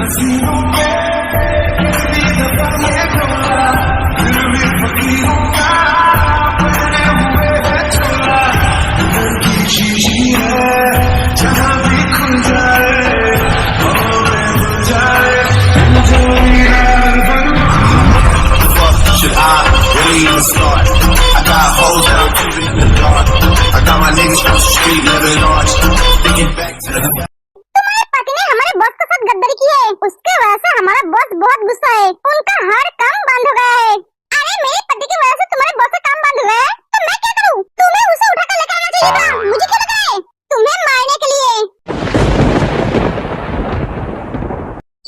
Should I really even start? I got hoes that I'm keeping in the dark. I got my niggas from the street living large. Thinking back to the तुम्हारे पति ने हमारे boss के साथ गद्दारी की है, उसके वजह से हमारा बॉस बहुत गुस्सा है, उनका हर काम बंद हो गया है। अरे मेरे पति की वजह से तुम्हारे बॉस का काम बंद हो गया है, तो मैं क्या करूं? तुम्हें उसे उठाकर लेकर आना चाहिए था, मुझे क्यों लगा है तुम्हें मारने के लिए?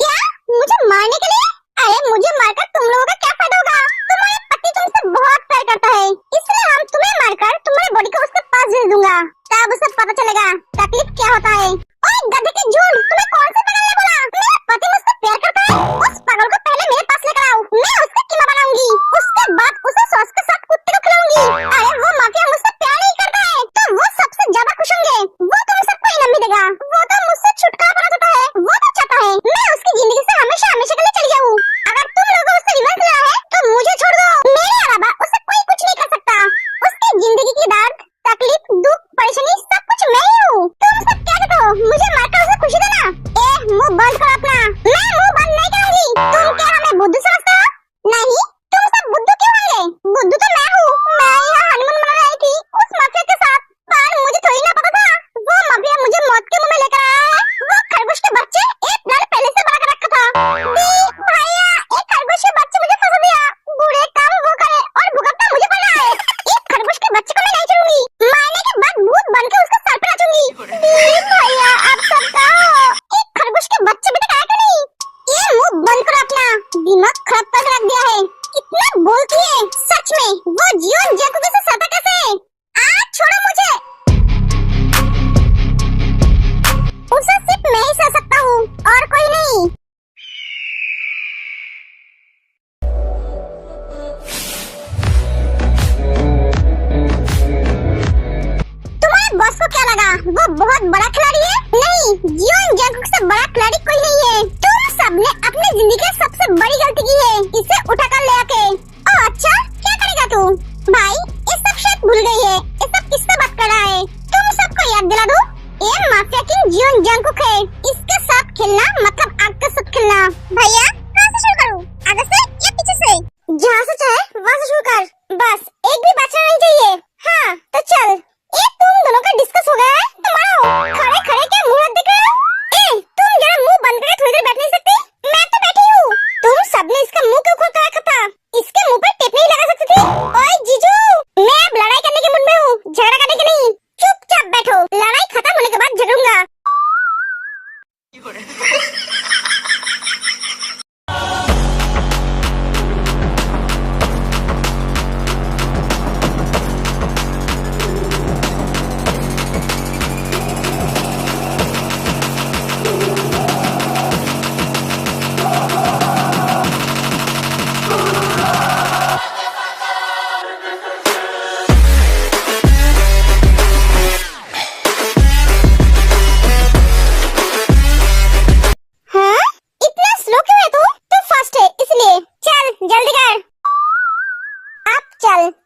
क्या मुझे मारने के लिए? अरे मुझे मारकर तुम लोगों का क्या फायदा होगा? तुम्हारे पति तुमसे बहुत प्यार करता है, इसलिए हम तुम्हें मारकर तुम्हारी बॉडी को उसके पास भेज दूंगा, तब उसे पता चलेगा तकलीफ क्या होता है। ओए गधे के झूठ, तुम्हें कौन से पागल ने बोला मेरा पति मुझसे प्यार करता है? उस पागल को पहले मेरे पास लेकर आओ, मैं उसका कीमा बनाऊंगी, उसके बाद उसे सॉस के साथ कुत्ते को खिलाऊंगी। अरे वो माफिया मुझसे प्यार नहीं करता है, तो वो सबसे ज्यादा खुश होंगे, वो तुम सबको इनाम भी देगा, वो तो मुझसे छुटकारा पाना चाहता है, वो तो चाहता है मैं उसकी जिंदगी से हमेशा हमेशा के लिए चली जाऊं। अगर तुम लोगों को उससे रिवेंज लेना है तो मुझे छोड़ दो, मेरे अलावा उसे कोई कुछ नहीं कर सकता। उसकी जिंदगी की दर्द, तकलीफ, दुख, परेशानी सब कुछ मैं ही हूँ। तुम सब क्या कहते हो? मुझे मारकर उसे खुशी देना? मुंह बंद करो अपना, मैं मुंह बंद नहीं करूंगी। तुम क्या हमें बुद्धू समझते हो? नहीं, तुम सब बुद्धू क्यों होंगे? बुद्धू तो मैं हूँ, मैं यहाँ हनीमून मना रही थी उस माफिया के साथ, पर मुझे थोड़ी ना पता था वो माफिया मुझे मौत के मुंह में लेकर आया है। वो खरगोश के बच्चे एक प्लान पहले से बना कर रखा था। भैया, एक खरगोश के बच्चे मुझे फंसा दिया, बुरे काम वो करे और भुगतना मुझे पड़ा है। इस खरगोश के बच्चे को मैं नहीं छोड़ूंगी, मारने के बाद भूत बन के उसके सर पे नाचूंगी। भैया अब सब कहो, एक खरगोश के बच्चे भी तक आए क्यों नहीं? ये मुंह बंद करो अपना, दिमाग खराब कर रख दिया है, कितना बोलती है सच में। वो जीवन जंतु के साथ सता कैसे? आज छोड़ो मुझे, उसे सिर्फ मैं ही सह सकता हूँ और कोई नहीं। तुम्हारे बॉस को क्या लगा वो बहुत बड़ा खिलाड़ी है? नहीं, जीवन जंतु से बड़ा खिलाड़ी कोई नहीं है। तुम सबने अपनी जिंदगी की सबसे बड़ी गलती की है, इसे उठाकर ले आके। ओह अच्छा, क्या करेगा तू? भाई ये सब शायद भूल गई है, ये सब किससे बात कर रहा है? तुम सबको याद दिला दूं, ये माफिया किंग जीवन जंकुक है, इसके साथ खेलना मतलब आग के साथ खेलना। भैया कहाँ से शुरू करूँ, आगे से या पीछे से? जहाँ से चाहे वहाँ से शुरू कर, बस एक भी बचना नहीं चाहिए। हाँ तो चल, ये तुम दोनों का डिस्कस हो गया है, तुम्हारा खड़े खड़े क्या मुंह दिख रहे हो? तुम जरा मुंह बंद करके थोड़ी देर बैठ नहीं सकती? मैं तो बैठी हूँ, तुम सबने इसका मुंह क्यों खोल कर रखा था? इसके मुंह पर टेप नहीं लगा सकती थी? ओए जीजू, मैं अब लड़ाई करने के मूड में हूँ, झगड़ा करने के नहीं। चुपचाप बैठो, लड़ाई खत्म होने के बाद झगड़ूंगा।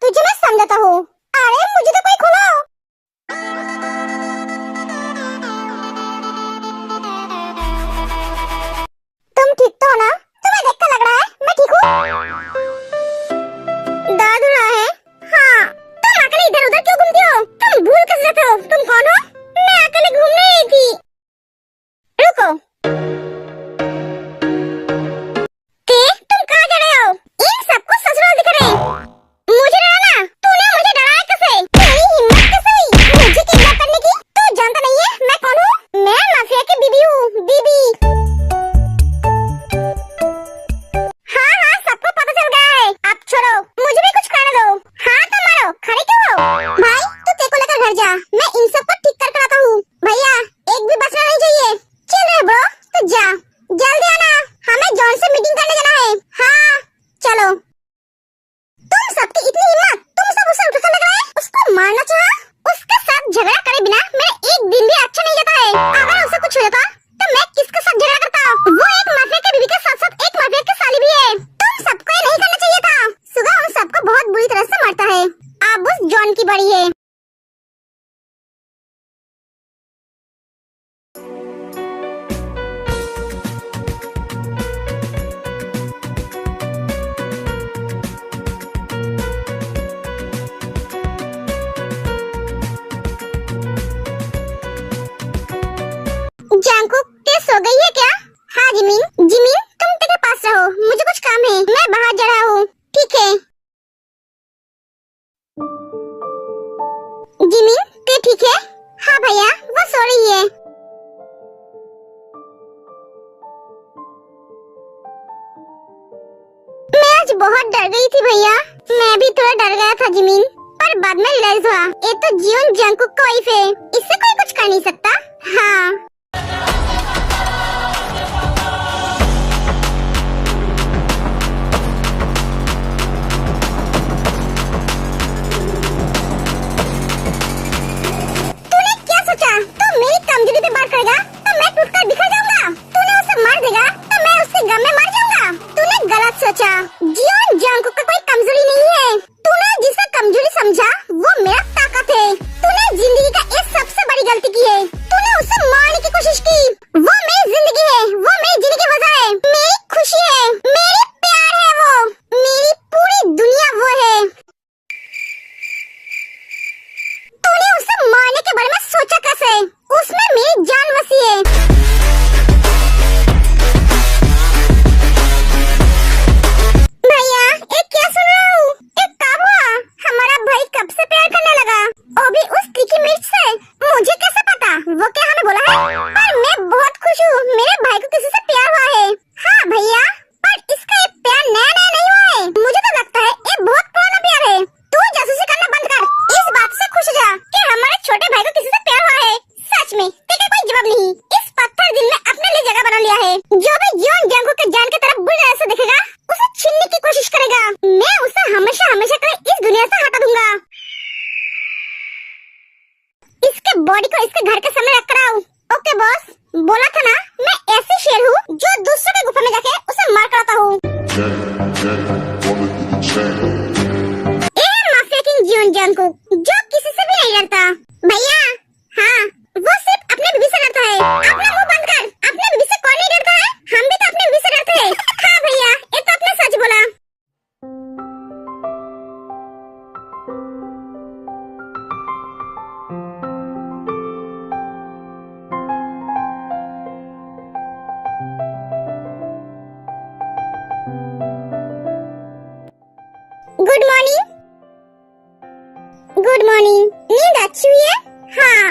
तुझे मैं समझाता हूँ। अरे मुझे तो कोई खोलो। तुम ठीक तो हो ना? तुम्हें देखकर लग रहा है मैं ठीक हूँ। दर्द हो रहा है? हाँ। तुम अकेले इधर उधर क्यों घूमती हो? तुम भूल कैसे जाते हो? तुम कौन हो? मैं अकेले घूमने आई थी। रुको, तुम कहाँ जा रहे हो? इन सबको ससुराल दिख रहे हैं। मुझे डराना? तूने मुझे डराया कैसे? तेरी हिम्मत कैसे हुई मुझे किडनैप करने की? तू जानता नहीं है मैं कौन हूँ? मैं माफिया की बीबी हूँ, बीबी। हाँ हाँ, सबको पता चल गया है। अब छोड़ो, मुझे भी कुछ खाने दो। हाँ तो मारो, खड़े क्यों हो? भाई तू तेरे को लेकर घर जा, मैं इन सबको ठीक कर आता हूँ। भैया एक भी बचना नहीं चाहिए। चल रहे ब्रो, तो जा, जल्दी आना, हमें जॉन से मीटिंग करने जाना है। हाँ चलो। तुम सबकी इतनी हिम्मत, तुम सब उसे उठा लग रहा है, उसको मारना चाहा? उसके साथ झगड़ा करे बिना मेरा एक दिन भी अच्छा नहीं जाता है। अगर उसे कुछ हो जाता तो मैं किसके साथ झगड़ा करता? वो एक भैया, वो सो रही है। मैं आज बहुत डर गई थी भैया। मैं भी थोड़ा डर गया था जिमिन, पर बाद में रियलाइज हुआ ये तो जियोन जंगकुक का वाइफ है, इससे कोई कुछ कर नहीं सकता। हाँ तूने क्या सोचा? तू मेरी कमजोरी पे बात करेगा तो मैं टूटकर बिखर जाऊंगा। तूने उसे मार देगा तो मैं उसके गम में मर जाऊंगा। तूने गलत सोचा। जियोन जंगकुक का कोई कमजोरी नहीं है। तूने जिसे कमजोरी समझा वो मेरा ताकत है। तूने जिंदगी का एक सबसे बड़ी गलती की है। तूने उसे मारने की कोशिश की। वो मेरी जिंदगी है, वो मेरी जिंदगी की वजह है, मेरी खुशी है, मेरी प्यार है, वो मेरी पूरी दुनिया वो है। तूने उसे मारने के बारे में सोचा कैसे? उसमें मेरी जान बसी है। भैया ये क्या सुन रहा हूँ? एक काम हुआ, हमारा भाई कब से प्यार करने लगा, वो भी उस तीखी मिर्च से। मुझे कैसे पता? वो क्या हमें बोला है? पर मैं बहुत खुश हूँ, मेरे भाई को किसी से प्यार हुआ है। हाँ भैया, पर इसका ये प्यार नया नया नहीं हुआ है। मुझे तो लगता है ये बहुत पुराना प्यार है। तू जासूसी करना बंद कर। इस बात से खुश हो जा कि हमारे छोटे भाई को किसी से प्यार हुआ है। सच में तेरा कोई जवाब नहीं। इस पत्थर दिल में अपने लिए जगह बना लिया है। जो भी जियोन जंगकुक के जान की तरफ बुरी नजर से देखेगा, उसे छीनने की कोशिश करेगा, मैं उसे हमेशा हमेशा के लिए इस दुनिया से हटा दूंगा। इसके बॉडी को इसके घर के सामने रख कर आओ। ओके बॉस, बोला था ना मैं ऐसी शेर हूँ जो दूसरों के गुफा में जाके उसे मार कराता हूँ। माफिया किंग जियोन जंगकुक जो किसी से भी नहीं डरता। भैया हाँ, वो सिर्फ अपने बीवी से डरता है। अपना मुंह बंद कर। अपने बीवी से कौन नहीं डरता है? हम भी तो अपने बीवी से डरते हैं। हाँ भैया, ये तो आपने सच बोला। Good morning. Good morning. नींद अच्छी हुई है? हाँ,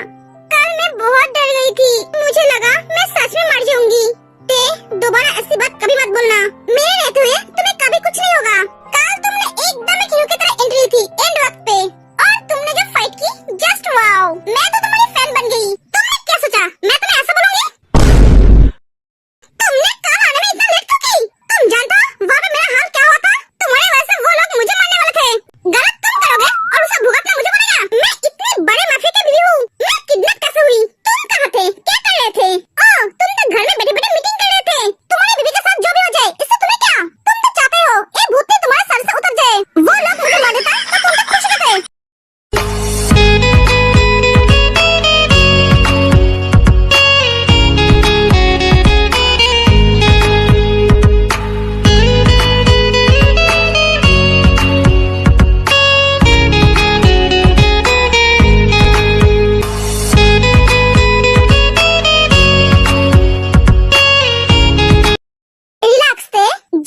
कल मैं बहुत डर गई थी। मुझे लगा मैं सच में मर जाऊंगी। ते दोबारा ऐसी बात कभी मत बोलना। मेरे रहते हुए तुम्हें कभी कुछ नहीं होगा। कल तुमने एकदम एक हीरो की तरह एंट्री थी एंड वक्त पे, और तुमने जो फाइट की, जस्ट वाओ। मैं तो तुम्हारी फैन बन गई। तुमने क्या सोचा मैं तुम्हें ऐसा बोलूंगी? तुमने कल आने में इतना लेट क्यों की? तुम जानते हो वहाँ पे मेरा हाल क्या हुआ था? तुम्हारी वजह से वो लोग मुझे मारने वाले थे। गलत तुम करोगे और उसे भुगतना मुझे पड़ेगा। मैं इतने बड़े माफिया की बीवी हूँ। मैं किडनैप कैसे हुई? तुम कहाँ थे? क्या कर रहे थे? ओह, तुम तो घर में बैठे-बैठे मीटिंग कर रहे थे। तुम्हारी बीवी के साथ जो भी हो जाए, इससे तुम्हें क्या? तुम तो चाहते हो ये भूत तुम्हारे सर से उतर जाए। वो लोग मुझे मार देता तो तुम तो खुश रहते।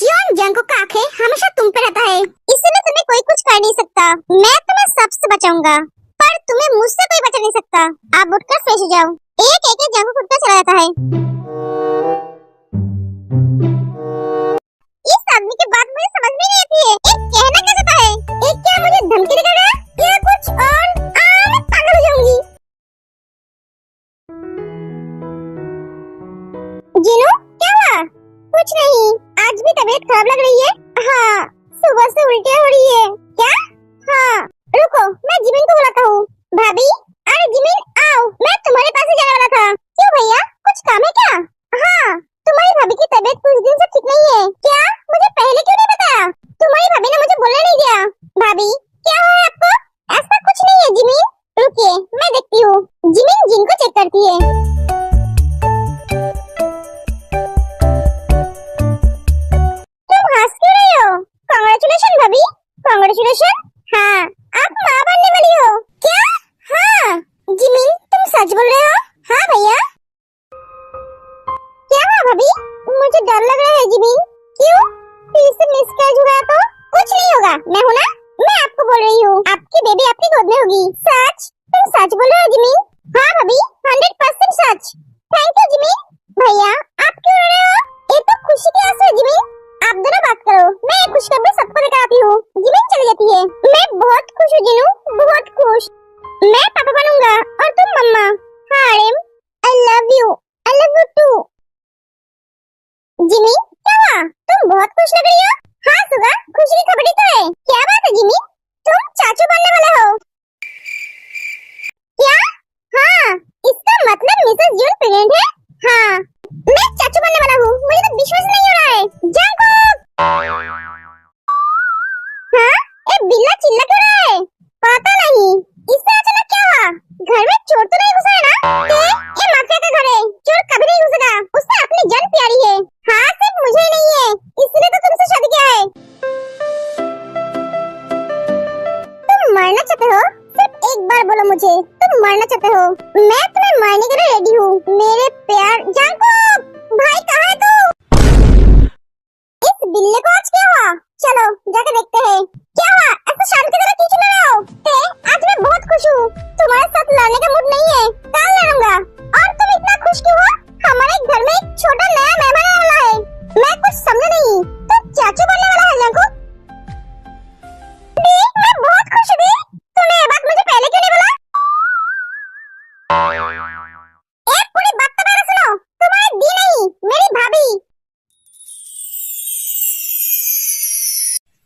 जियोन जंगकुक का आंखें हमेशा तुम पे रहता है, इसलिए तुम्हें कोई कुछ कर नहीं सकता। मैं तुम्हें सबसे बचाऊंगा, पर तुम्हें मुझसे कोई बचा नहीं सकता। आप उठकर फ्रेश हो जाओ। एक एक जंगकुक उठकर चला जाता है। इस आदमी की बात मुझे समझ में नहीं आती है। एक कहना क्या चाहता है? एक क्या मुझे धमकी दे रहा है या कुछ और? मैं पागल हो जाऊंगी। जिनू क्या हुआ? कुछ नहीं, आज भी तबीयत खराब लग रही है। हाँ, सुबह से उल्टियाँ हो रही है। क्या? हाँ, रुको मैं जिमिन को बुलाता हूँ। भाभी, अरे जिमिन आओ, मैं तुम्हारे पास ही जाने वाला था। क्यों भैया, कुछ काम है क्या? हाँ, तुम्हारी भाभी की तबीयत कुछ दिन से ठीक नहीं है। क्या? मुझे पहले क्यों नहीं बताया? तुम्हारी भाभी ने मुझे बोलने नहीं दिया। भाभी क्या हुआ आपको? ऐसा कुछ नहीं है जिमिन, रुकिए मैं देखती हूँ। जिमिन जिन को चेक करती है। कांग्रेचुलेशन भाभी, कांग्रेचुलेशन। हाँ, आप माँ बनने वाली हो। क्या? हाँ, जिमिन तुम सच बोल रहे हो? हाँ भैया। क्या हुआ भाभी? मुझे डर लग रहा है जिमिन। क्यों? फिर से मिसकैच हो गया तो? कुछ नहीं होगा, मैं हूँ ना। मैं आपको बोल रही हूँ, आपकी बेबी आपकी गोद में होगी। सच? तुम सच बोल रहे हो जिमिन? हाँ भाभी। मच। Thank you Jimmy. भैया आप क्यों रो रहे हो? ये तो खुशी की आंसू है जिमी। आप दोनों बात करो, मैं ये खुशखबरी सबको लेकर आती हूँ। जिमी चली जाती है। मैं बहुत खुश हूँ जिनू, बहुत खुश। मैं पापा बनूंगा और तुम मम्मा। हाँ Aryan, I love you too. Jimmy क्या हुआ? तुम बहुत खुश लग रही हो। हाँ सुगा, खुशी की खबर ही तो है। क्या बात है जिमी? तुम चाचू बनने वाले हो। क्या? हाँ, इसका मतलब मिसेस जून प्रेग्नेंट है। हाँ, मैं चाचू बनने वाला हूँ। मुझे तो विश्वास नहीं हो रहा है। जंकुक! हाँ, ये बिल्ला चिल्ला क्यों रहा है? पता नहीं। इससे अचानक क्या हुआ? घर में चोर तो नहीं घुसा है ना? ये माफिया का घर है। चोर कभी नहीं घुसेगा। उससे अपनी जान प्यारी है। हाँ, सिर्फ मुझे ही नहीं है। इसलिए तो तुमसे शादी किया है। तुम मरना चाहते हो? सिर्फ एक बार बोलो मुझे, तुम मरना चाहते हो? मैं तुम्हें मारने के लिए रेडी हूँ। मेरे प्यार जंकुक, भाई कहाँ है तू? इस बिल्ले को आज क्या हुआ? चलो जाकर देखते हैं। क्या हुआ? ऐसे शांत की तरह क्यों चिल्ला रहे हो? आज मैं बहुत खुश हूँ। तुम्हारे साथ लड़ने का मूड नहीं है। कल लड़ूंगा। और तुम इतना खुश क्यों हो? हमारे घर में एक छोटा नया मेहमान आने वाला है। मैं कुछ समझा नहीं। तो चाचू बनने वाला है जंकुक? मैं बहुत खुश हूँ। तूने ये बात मुझे पहले क्यों नहीं बोला? एक पूरी बात तो मेरा सुनो। तुम्हारी दी नहीं, मेरी भाभी।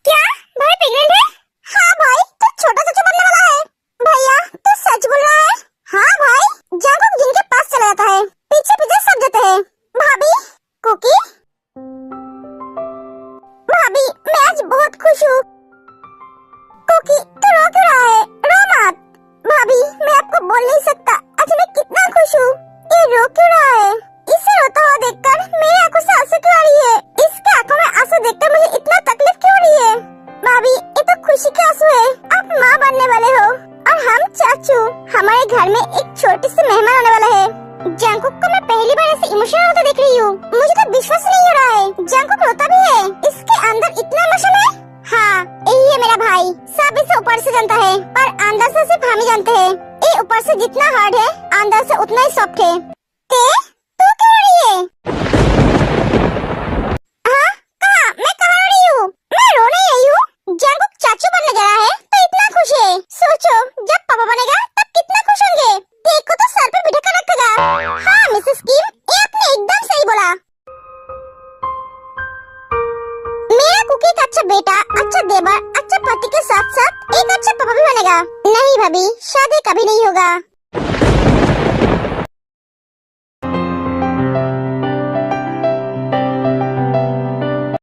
क्या भाई प्रेग्नेंट है? हाँ भाई, तो छोटा चाचू बनने वाला है। भैया तू सच बोल रहा है? हाँ भाई, जंकुक जिनके पास चला जाता है, पीछे पीछे सब जाते हैं। भाभी, कुकी, भाभी मैं आज बहुत खुश हूँ। कुकी तू रो क्यों रहा है? रो मत। भाभी मैं आपको बोल नहीं सकता आज मैं कितना खुश हूँ। ये रो क्यों रहा है? इसे रोता हुआ देखकर मेरी आंखों से आंसू क्यों आ रही है? इसके आंखों में आंसू देखकर मुझे इतना तकलीफ क्यों हो रही है? भाभी ये तो खुशी के आंसू है। आप माँ बनने वाले हो और हम चाचू। हमारे घर में एक छोटी सी मेहमान आने वाला है। जंकुक को मैं पहली बार ऐसे इमोशनल होते देख रही हूँ। मुझे तो विश्वास नहीं हो रहा है। जंकुक रोता भी है। इसके अंदर इतना इमोशन है। हाँ, यही है मेरा भाई। सब इसे ऊपर से जानता है पर अंदर से सिर्फ हम ही जानते हैं। ये ऊपर से जितना हार्ड है अंदर से उतना ही सॉफ्ट है। तू क्यों रो रही है? हाँ, कहाँ? मैं कहाँ रो रही हूँ? मैं रोने आई हूँ। जंकुक चाचू बनने जा रहा है तो इतना खुश है। सोचो जब पापा बनेगा तब कितना खुश होंगे। देखो तो सर पे बिठा कर रखेगा। हाँ मिसेस किम, ये आपने एकदम सही बोला। मेरा कुकी एक अच्छा बेटा, अच्छा देवर, अच्छा पति के साथ साथ एक अच्छा पापा भी बनेगा। नहीं भाभी, शादी कभी नहीं होगा।